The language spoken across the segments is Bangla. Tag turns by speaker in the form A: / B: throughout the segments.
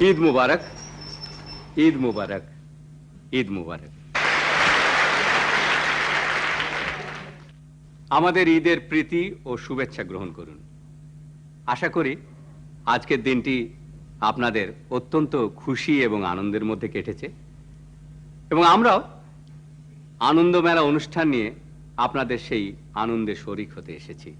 A: ঈদ মুবারক, ঈদ মুবারক, ঈদ মুবারক। আমাদের ঈদের প্রীতি ও শুভেচ্ছা গ্রহণ করুন। আশা করি আজকের দিনটি আপনাদের অত্যন্ত খুশি এবং আনন্দের মধ্যে কেটেছে এবং আমরাও আনন্দ মেলা অনুষ্ঠান নিয়ে আপনাদের সেই আনন্দে শরিক হতে এসেছি।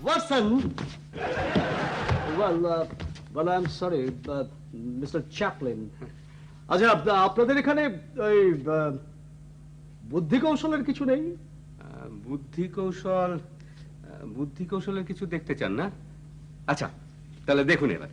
B: Watson! Well, I'm sorry, Mr. Chaplin. আচ্ছা, আপনাদের এখানে ওই বুদ্ধি কৌশলের কিছু নেই?
A: বুদ্ধি কৌশলের কিছু দেখতে চান না? আচ্ছা, তাহলে দেখুন এবার।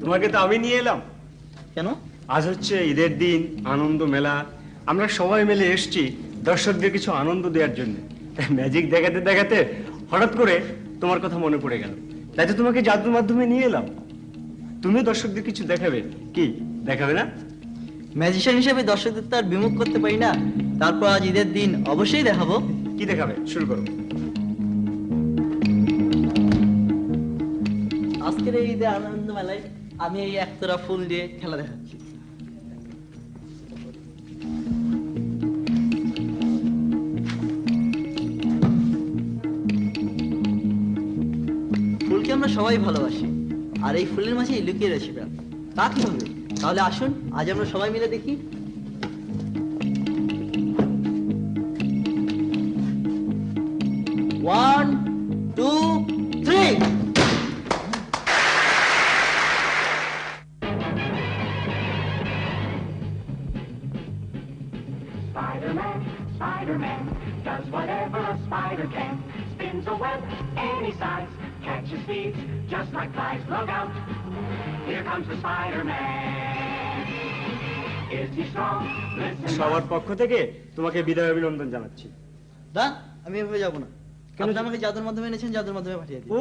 C: তোমাকে তো আমি নিয়ে এলাম।
D: কেন?
C: আজ হচ্ছে ঈদের দিন, আনন্দ মেলা। আমরা সবাই মিলে এসেছি দর্শকদের কিছু আনন্দ দেওয়ার জন্য। ম্যাজিক দেখাতে দেখাতে হঠাৎ করে তোমার কথা মনে পড়ে গেল, তাই তো তোমাকে জাদুর মাধ্যমে নিয়ে এলাম। তুমি দর্শকদের কিছু দেখাবে, কি দেখাবে না?
D: ম্যাজিশিয়ান হিসেবে দর্শকদের তো আর বিমুখ করতে পারি না। তারপর আজ ঈদের দিন অবশ্যই দেখাবো।
C: কি দেখাবে? শুরু করো।
D: আজকের এই ঈদের আনন্দ মেলায় আমি এই একতরা ফুল দিয়ে খেলা দেখাচ্ছি। ফুলকে আমরা সবাই ভালোবাসি, আর এই ফুলের মাঝে লুকিয়ে রয়েছে প্রাণ। তা কি হবে? তাহলে আসুন আজ আমরা সবাই মিলে দেখি। One, two, three.
E: Spider-Man does whatever a spider can. Spins a web any size, catches thieves just like flies. Look out, here comes the Spider-Man. Is he strong? Listen.
C: সবার পক্ষ থেকে তোমাকে বিদায় অভিনন্দন জানাচ্ছি।
D: দা, আমি এভাবে যাবো না। আপনি আমাকে জাদুর মাধ্যমে এনেছেন, জাদুর মাধ্যমে পাঠিয়ে দিন।
C: ও,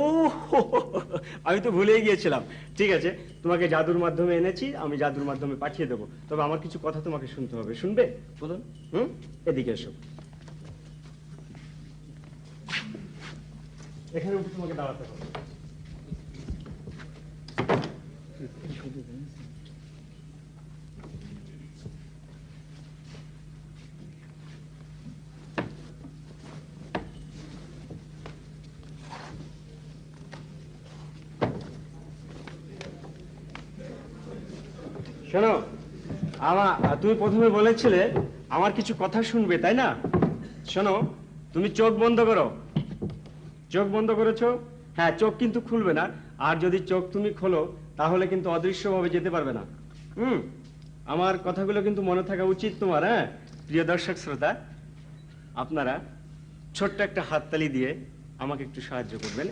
C: আমি তো ভুলেই গিয়েছিলাম। ঠিক আছে, তোমাকে জাদুর মাধ্যমে এনেছি, আমি জাদুর মাধ্যমে পাঠিয়ে দেবো। তবে আমার কিছু কথা তোমাকে শুনতে হবে, শুনবে?
D: বলুন।
C: এদিকে এসো। এখানে উঠে তোমাকে দাঁড়াতে হবে। শোনো, তুমি প্রথমে বলেছিলে আমার কিছু কথা শুনবে, তাই না? শোনো, তুমি চোখ বন্ধ করো। চোখ বন্ধ করেছো? হ্যাঁ, চোখ কিন্তু খুলবে না। আর যদি চোখ তুমি খোলো তাহলে কিন্তু অদৃশ্যভাবে যেতে পারবে না। আমার কথাগুলো কিন্তু মনে থাকা উচিত তোমার। হ্যাঁ, প্রিয় দর্শক শ্রোতা, আপনারা ছোট্ট একটা হাততালি দিয়ে আমাকে একটু সাহায্য করবেন।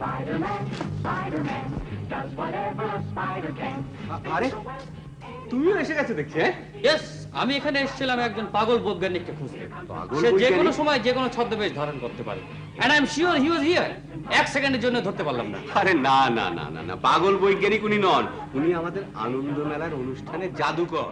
E: Spider-Man, Spider-Man, does whatever a spider can.
A: আরে তুমিও এসে গেছো দেখছি। হ্যাঁ,
F: ইয়েস, আমি এখানে এসেছিলাম একজন পাগল বৈজ্ঞানিককে খুঁজতে।
A: পাগল
F: সে যে
A: বৈজ্ঞানিক?
F: কোনো সময় যে কোনো ছদ্মবেশ ধারণ করতে পারে। And I am sure he was here. এক সেকেন্ডের জন্য ধরতে পারলাম না।
A: আরে না না না না না, পাগল বৈজ্ঞানিক উনি নন, উনি আমাদের আনন্দ মেলার অনুষ্ঠানে জাদুকর।